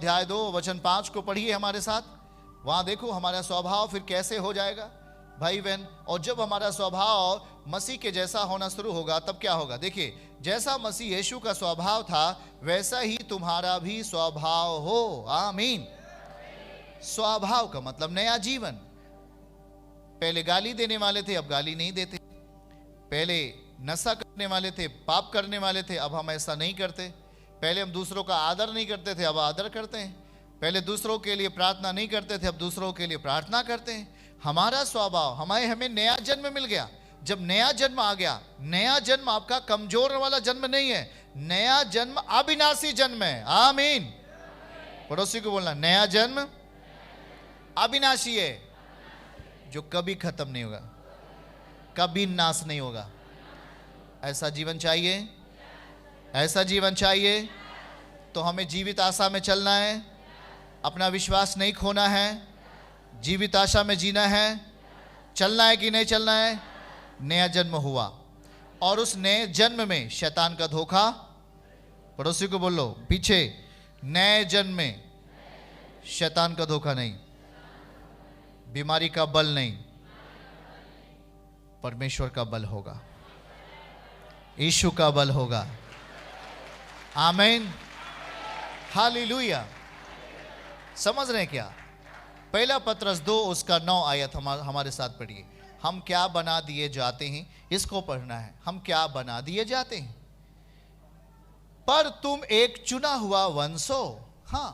अध्याय 2 वचन 5 को पढ़िए हमारे साथ। वहां देखो हमारा स्वभाव फिर कैसे हो जाएगा भाई बहन। और जब हमारा स्वभाव मसीह के जैसा होना शुरू होगा तब क्या होगा? देखिए, जैसा मसीह यीशु का स्वभाव था वैसा ही तुम्हारा भी स्वभाव हो। आमीन। स्वभाव का मतलब नया जीवन। पहले गाली देने वाले थे, अब गाली नहीं देते। पहले नशा करने वाले थे, पाप करने वाले थे, अब हम ऐसा नहीं करते। पहले हम दूसरों का आदर नहीं करते थे, अब आदर करते हैं। पहले दूसरों के लिए प्रार्थना नहीं करते थे, अब दूसरों के लिए प्रार्थना करते हैं। हमारा स्वभाव, हमें नया जन्म मिल गया। जब नया जन्म आ गया, नया जन्म आपका कमजोर वाला जन्म नहीं है, नया जन्म अविनाशी जन्म है। आमीन। पड़ोसी को बोलना, नया जन्म अविनाशी है, जो कभी खत्म नहीं होगा, कभी नाश नहीं होगा। ऐसा जीवन चाहिए? ऐसा जीवन चाहिए तो हमें जीवित आशा में चलना है, अपना विश्वास नहीं खोना है, जीवित आशा में जीना है। चलना है कि नहीं चलना है? नया जन्म हुआ और उस नए जन्म में शैतान का धोखा। पड़ोसी को बोलो पीछे, नए जन्म में शैतान का धोखा नहीं, बीमारी का बल नहीं, परमेश्वर का बल होगा, यीशु का बल होगा। आमीन। हालेलुया। समझ रहे हैं क्या? पहला पत्रस 2 उसका 9 आयत हमारे साथ पढ़िए। हम क्या बना दिए जाते हैं, इसको पढ़ना है। हम क्या बना दिए जाते हैं? पर तुम एक चुना हुआ वंश हो। हाँ,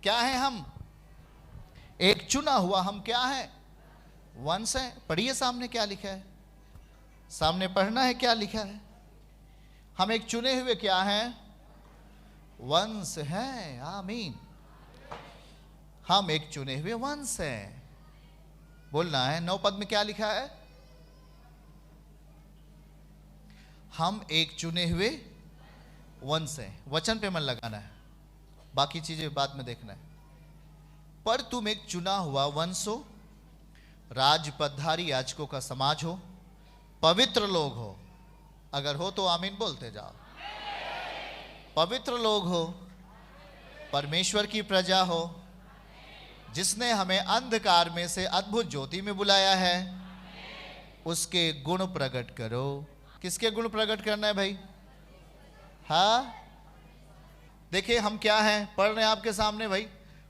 क्या है हम? एक चुना हुआ हम क्या है? वंश है। पढ़िए सामने क्या लिखा है, सामने पढ़ना है क्या लिखा है। हम एक चुने हुए क्या हैं? वंश हैं। आमीन। हम एक चुने हुए वंश हैं। बोलना है 9 पद में क्या लिखा है? हम एक चुने हुए वंश हैं। वचन पे मन लगाना है, बाकी चीजें बाद में देखना है। पर तुम एक चुना हुआ वंश हो, राजपदधारी याजकों का समाज हो, पवित्र लोग हो। अगर हो तो आमीन बोलते जाओ। पवित्र लोग हो, परमेश्वर की प्रजा हो, जिसने हमें अंधकार में से अद्भुत ज्योति में बुलाया है, उसके गुण प्रकट करो। किसके गुण प्रकट करना है भाई? हाँ, देखिए हम क्या हैं, पढ़ रहे हैं आपके सामने भाई।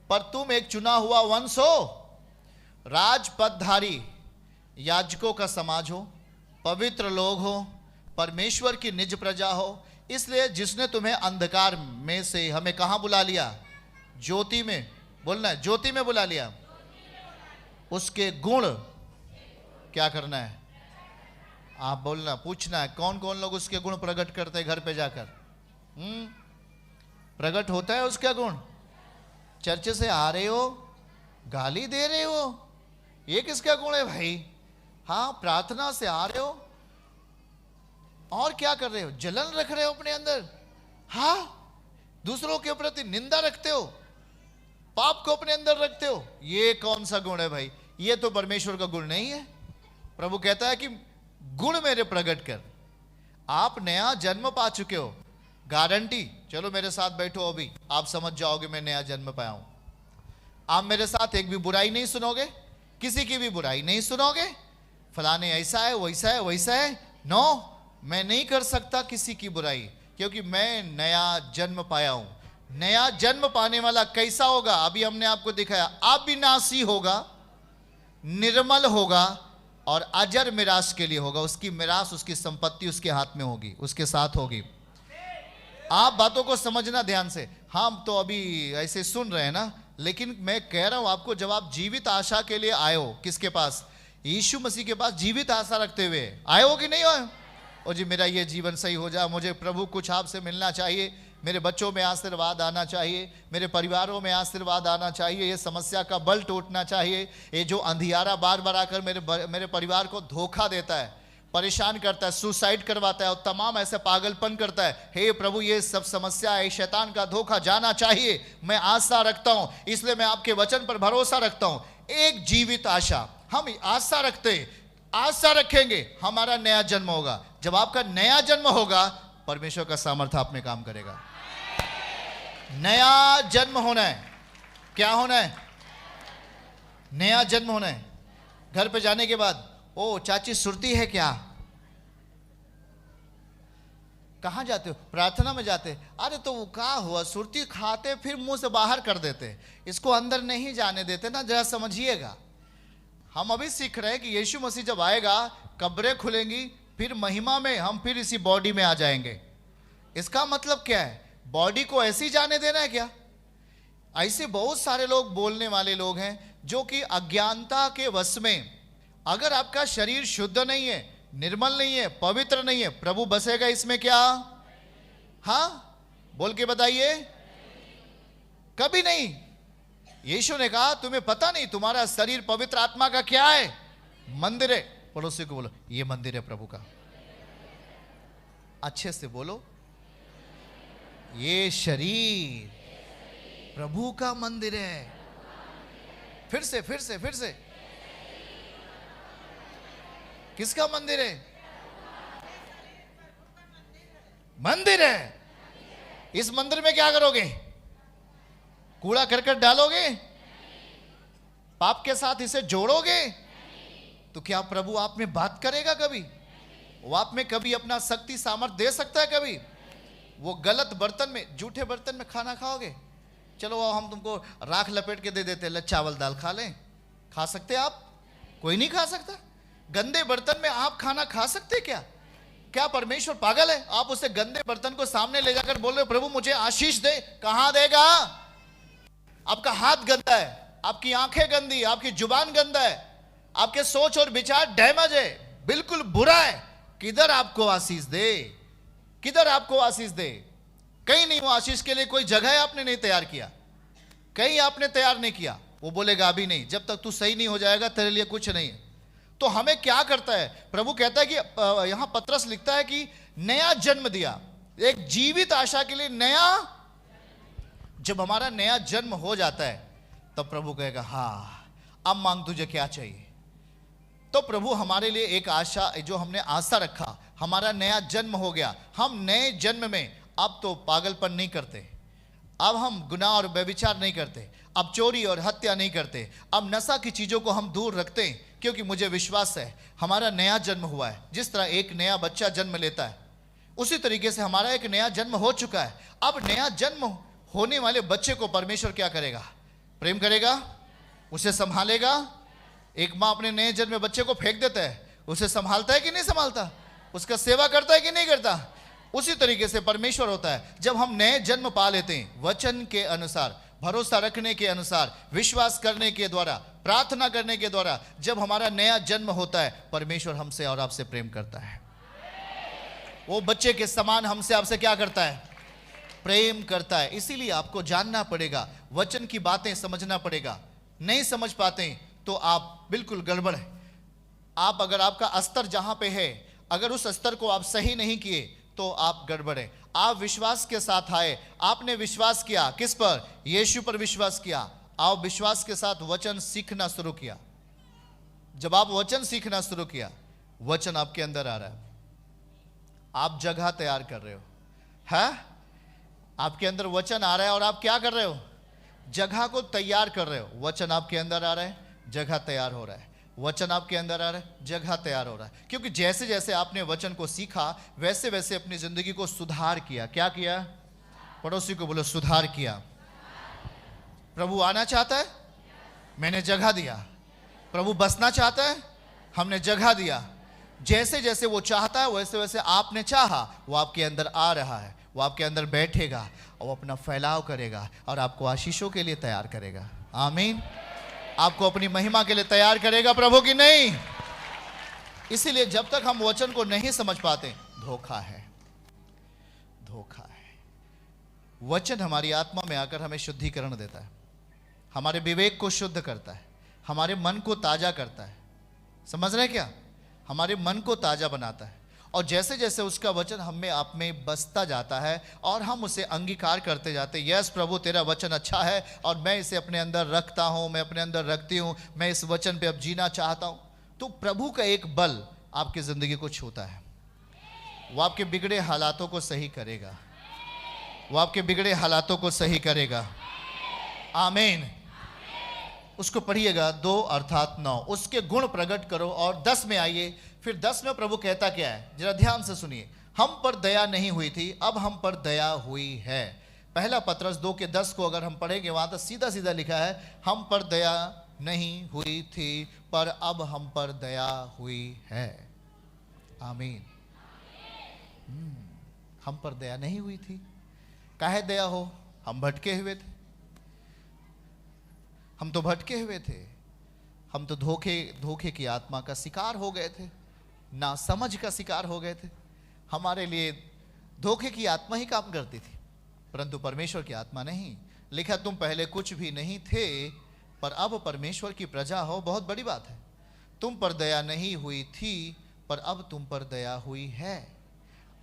पर तुम एक चुना हुआ वंश हो, राजपदधारी याजकों का समाज हो, पवित्र लोग हो, परमेश्वर की निज प्रजा हो। इसलिए जिसने तुम्हें अंधकार में से हमें कहां बुला लिया? ज्योति में। बोलना है, ज्योति में बुला लिया। उसके गुण क्या करना है? आप बोलना, पूछना है कौन कौन लोग उसके गुण प्रकट करते हैं घर पे जाकर। प्रकट होता है उसका गुण। चर्च से आ रहे हो, गाली दे रहे हो, ये किसका गुण है भाई? हाँ, प्रार्थना से आ रहे हो और क्या कर रहे हो? जलन रख रहे हो अपने अंदर। हाँ, दूसरों के प्रति निंदा रखते हो, पाप को अपने अंदर रखते हो। ये कौन सा गुण है भाई? ये तो परमेश्वर का गुण नहीं है। प्रभु कहता है कि गुण मेरे प्रकट कर। आप नया जन्म पा चुके हो, गारंटी। चलो मेरे साथ बैठो, अभी आप समझ जाओगे मैं नया जन्म पाया हूं। आप मेरे साथ एक भी बुराई नहीं सुनोगे, किसी की भी बुराई नहीं सुनोगे। फलाने ऐसा है, वैसा है, वैसा है। नो, मैं नहीं कर सकता किसी की बुराई, क्योंकि मैं नया जन्म पाया हूं। नया जन्म पाने वाला कैसा होगा? अभी हमने आपको दिखाया, अविनाशी होगा, निर्मल होगा और अजर मिरास के लिए होगा। उसकी मिरास, उसकी संपत्ति उसके हाथ में होगी, उसके साथ होगी। आप बातों को समझना ध्यान से। हम तो अभी ऐसे सुन रहे हैं ना, लेकिन मैं कह रहा हूं आपको, जब आप जीवित आशा के लिए आए हो, किसके पास? यीशु मसीह के पास जीवित आशा रखते हुए आए हो कि नहीं आए? और जी मेरा ये जीवन सही हो जाए, मुझे प्रभु कुछ आपसे मिलना चाहिए, मेरे बच्चों में आशीर्वाद आना चाहिए, मेरे परिवारों में आशीर्वाद आना चाहिए, ये समस्या का बल टूटना चाहिए। ये जो अंधियारा बार बार आकर मेरे परिवार को धोखा देता है, परेशान करता है, सुसाइड करवाता है और तमाम ऐसे पागलपन करता है, हे प्रभु ये सब समस्या है, शैतान का धोखा जाना चाहिए। मैं आशा रखता हूं, इसलिए मैं आपके वचन पर भरोसा रखता हूं। एक जीवित आशा, हम आशा रखते, आशा रखेंगे, हमारा नया जन्म होगा। जब आपका नया जन्म होगा, परमेश्वर का सामर्थ्य आप में काम करेगा। नया जन्म होना है, क्या होना है? नया जन्म होना है। घर पे जाने के बाद, ओ चाची सुरती है क्या? कहाँ जाते हो? प्रार्थना में जाते। अरे तो वो क्या हुआ, सुरती खाते फिर मुंह से बाहर कर देते, इसको अंदर नहीं जाने देते ना, जरा समझिएगा। हम अभी सीख रहे हैं कि यीशु मसीह जब आएगा, कब्रें खुलेंगी, फिर महिमा में हम फिर इसी बॉडी में आ जाएंगे। इसका मतलब क्या है? बॉडी को ऐसे ही जाने देना है क्या? ऐसे बहुत सारे लोग बोलने वाले लोग हैं जो कि अज्ञानता के वश में, अगर आपका शरीर शुद्ध नहीं है, निर्मल नहीं है, पवित्र नहीं है, प्रभु बसेगा इसमें क्या? हाँ, बोल के बताइए। कभी नहीं। यीशु ने कहा तुम्हें पता नहीं तुम्हारा शरीर पवित्र आत्मा का क्या है? मंदिर है। पड़ोसी को बोलो ये मंदिर है प्रभु का। अच्छे से बोलो, ये शरीर प्रभु का मंदिर है। फिर से फिर से फिर से, किसका मंदिर है? मंदिर है। इस मंदिर में क्या करोगे? कूड़ा करकट डालोगे? पाप के साथ इसे जोड़ोगे? तो क्या प्रभु आप में बात करेगा कभी? वो आप में कभी अपना शक्ति सामर्थ दे सकता है कभी? वो गलत बर्तन में, जूठे बर्तन में खाना खाओगे? चलो हम तुमको राख लपेट के दे देते, ले चावल दाल खा लें। खा सकते आप? कोई नहीं खा सकता। गंदे बर्तन में आप खाना खा सकते क्या? क्या परमेश्वर पागल है? आप उसे गंदे बर्तन को सामने ले जाकर बोल रहे हो प्रभु मुझे आशीष दे। कहां देगा? आपका हाथ गंदा है, आपकी आंखें गंदी, आपकी जुबान गंदा है, आपके सोच और विचार डैमेज है, बिल्कुल बुरा है। किधर आपको आशीष दे? किधर आपको आशीष दे? कहीं नहीं। वो आशीष के लिए कोई जगह आपने नहीं तैयार किया, कहीं आपने तैयार नहीं किया। वो बोलेगा अभी नहीं, जब तक तू सही नहीं हो जाएगा तेरे लिए कुछ नहीं है। तो हमें क्या करता है? प्रभु कहता है कि यहां पत्रस लिखता है कि नया जन्म दिया, एक जीवित आशा के लिए नया। जब हमारा नया जन्म हो जाता है तब प्रभु कहेगा हाँ अब मांग तुझे क्या चाहिए। तो प्रभु हमारे लिए एक आशा, जो हमने आशा रखा, हमारा नया जन्म हो गया। हम नए जन्म में अब तो पागलपन नहीं करते, अब हम गुनाह और व्यभिचार नहीं करते, अब चोरी और हत्या नहीं करते, अब नशा की चीज़ों को हम दूर रखते हैं, क्योंकि मुझे विश्वास है हमारा नया जन्म हुआ है। जिस तरह एक नया बच्चा जन्म लेता है, उसी तरीके से हमारा एक नया जन्म हो चुका है। अब नया जन्म होने वाले बच्चे को परमेश्वर क्या करेगा? प्रेम करेगा, उसे संभालेगा। एक माँ अपने नए जन्मे बच्चे को फेंक देता है, उसे संभालता है कि नहीं संभालता? उसका सेवा करता है कि नहीं करता? उसी तरीके से परमेश्वर होता है। जब हम नए जन्म पा लेते हैं, वचन के अनुसार, भरोसा रखने के अनुसार, विश्वास करने के द्वारा, प्रार्थना करने के द्वारा, जब हमारा नया जन्म होता है, परमेश्वर हमसे और आपसे प्रेम करता है। वो बच्चे के समान हमसे आपसे क्या करता है? प्रेम करता है। इसीलिए आपको जानना पड़ेगा, वचन की बातें समझना पड़ेगा। नहीं समझ पाते तो आप बिल्कुल गड़बड़ है। आप अगर आपका स्तर जहां पे है, अगर उस स्तर को आप सही नहीं किए तो आप गड़बड़ है। आप विश्वास के साथ आए, आपने विश्वास किया किस पर? यीशु पर विश्वास किया। आप विश्वास के साथ वचन सीखना शुरू किया। जब आप वचन सीखना शुरू किया, वचन आपके अंदर आ रहा है, आप जगह तैयार कर रहे हो। है आपके अंदर वचन आ रहा है और आप क्या कर रहे हो? जगह को तैयार कर रहे हो। वचन आपके अंदर आ रहा है, जगह तैयार हो रहा है। वचन आपके अंदर आ रहा है, जगह तैयार हो रहा है। क्योंकि जैसे जैसे आपने वचन को सीखा, वैसे वैसे अपनी जिंदगी को सुधार किया। क्या किया? पड़ोसी को बोलो सुधार किया। प्रभु आना चाहता है, मैंने जगह दिया। प्रभु बसना चाहता है, हमने जगह दिया। जैसे जैसे वो चाहता है वैसे वैसे आपने चाहा, वो आपके अंदर आ रहा है, वो आपके अंदर बैठेगा और वो अपना फैलाव करेगा और आपको आशीषों के लिए तैयार करेगा। आमीन। आपको अपनी महिमा के लिए तैयार करेगा, प्रभु की नहीं। इसीलिए जब तक हम वचन को नहीं समझ पाते, धोखा है, धोखा है। वचन हमारी आत्मा में आकर हमें शुद्धिकरण देता है, हमारे विवेक को शुद्ध करता है, हमारे मन को ताजा करता है। समझ रहे हैं क्या? हमारे मन को ताजा बनाता है। और जैसे जैसे उसका वचन हम में आप में बसता जाता है और हम उसे अंगीकार करते जाते हैं, यस प्रभु तेरा वचन अच्छा है और मैं इसे अपने अंदर रखता हूँ, मैं अपने अंदर रखती हूँ, मैं इस वचन पे अब जीना चाहता हूँ, तो प्रभु का एक बल आपकी ज़िंदगी को छूता है। वो आपके बिगड़े हालातों को सही करेगा, वो आपके बिगड़े हालातों को सही करेगा। आमीन। उसको पढ़िएगा 2 अर्थात 9, उसके गुण प्रकट करो। और 10 में आइए, फिर 10 में प्रभु कहता क्या है, जरा ध्यान से सुनिए। हम पर दया नहीं हुई थी, अब हम पर दया हुई है। पहला पत्रस 2 के 10 को अगर हम पढ़ेंगे, वहां तो सीधा सीधा लिखा है, हम पर दया नहीं हुई थी, पर अब हम पर दया हुई है। आमीन। हम पर दया नहीं हुई थी, काहे दया हो, हम भटके हुए थे। हम तो भटके हुए थे, हम तो धोखे की आत्मा का शिकार हो गए थे, ना समझ का शिकार हो गए थे। हमारे लिए धोखे की आत्मा ही काम करती थी, परंतु परमेश्वर की आत्मा नहीं। लिखा, तुम पहले कुछ भी नहीं थे, पर अब परमेश्वर की प्रजा हो। बहुत बड़ी बात है। तुम पर दया नहीं हुई थी, पर अब तुम पर दया हुई है।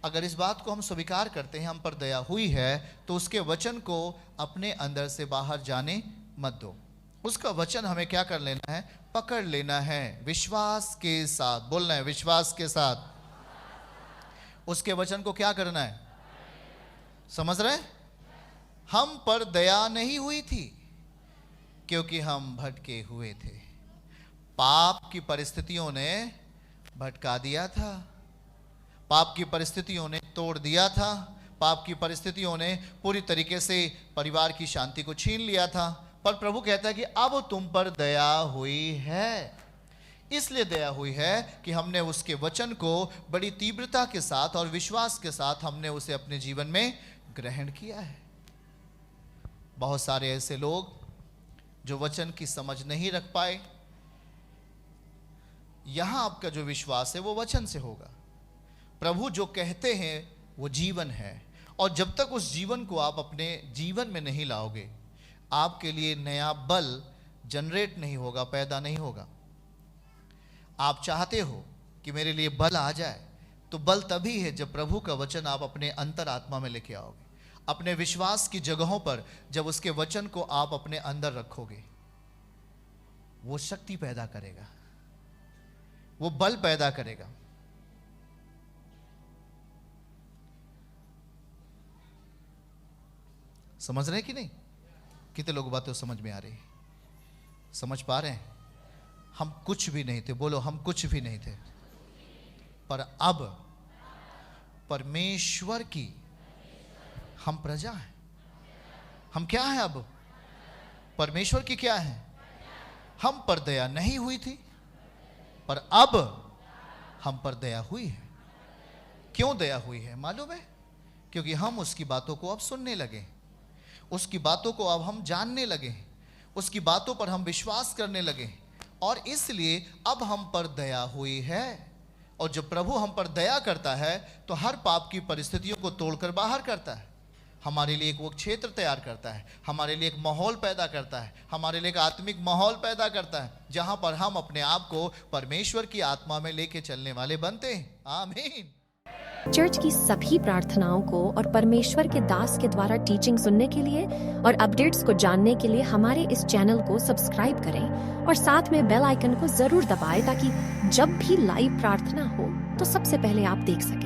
अगर इस बात को हम स्वीकार करते हैं, हम पर दया हुई है, तो उसके वचन को अपने अंदर से बाहर जाने मत दो। उसका वचन हमें क्या कर लेना है, पकड़ लेना है विश्वास के साथ। बोलना है विश्वास के साथ। उसके वचन को क्या करना है, समझ रहे? हम पर दया नहीं हुई थी क्योंकि हम भटके हुए थे। पाप की परिस्थितियों ने भटका दिया था, पाप की परिस्थितियों ने तोड़ दिया था, पाप की परिस्थितियों ने पूरी तरीके से परिवार की शांति को छीन लिया था। पर प्रभु कहता है कि अब तुम पर दया हुई है। इसलिए दया हुई है कि हमने उसके वचन को बड़ी तीव्रता के साथ और विश्वास के साथ हमने उसे अपने जीवन में ग्रहण किया है। बहुत सारे ऐसे लोग जो वचन की समझ नहीं रख पाए, यहां आपका जो विश्वास है वो वचन से होगा। प्रभु जो कहते हैं वो जीवन है, और जब तक उस जीवन को आप अपने जीवन में नहीं लाओगे, आपके लिए नया बल जनरेट नहीं होगा, पैदा नहीं होगा। आप चाहते हो कि मेरे लिए बल आ जाए, तो बल तभी है जब प्रभु का वचन आप अपने अंतरात्मा में लेके आओगे। अपने विश्वास की जगहों पर जब उसके वचन को आप अपने अंदर रखोगे, वो शक्ति पैदा करेगा, वो बल पैदा करेगा। समझ रहे हैं कि नहीं? कितने लोग बातें समझ में आ रही, समझ पा रहे हैं? हम कुछ भी नहीं थे, बोलो हम कुछ भी नहीं थे, पर अब परमेश्वर की हम प्रजा हैं। हम क्या हैं अब? परमेश्वर की क्या है? हम पर दया नहीं हुई थी, पर अब हम पर दया हुई है। क्यों दया हुई है मालूम है? क्योंकि हम उसकी बातों को अब सुनने लगे, उसकी बातों को अब हम जानने लगे, उसकी बातों पर हम विश्वास करने लगे, और इसलिए अब हम पर दया हुई है। और जब प्रभु हम पर दया करता है तो हर पाप की परिस्थितियों को तोड़कर बाहर करता है, हमारे लिए एक वो क्षेत्र तैयार करता है, हमारे लिए एक माहौल पैदा करता है, हमारे लिए एक आत्मिक माहौल पैदा करता है, जहां पर हम अपने आप को परमेश्वर की आत्मा में लेके चलने वाले बनते हैं। आमीन। चर्च की सभी प्रार्थनाओं को और परमेश्वर के दास के द्वारा टीचिंग सुनने के लिए और अपडेट्स को जानने के लिए हमारे इस चैनल को सब्सक्राइब करें और साथ में बेल आइकन को जरूर दबाएं, ताकि जब भी लाइव प्रार्थना हो तो सबसे पहले आप देख सकें।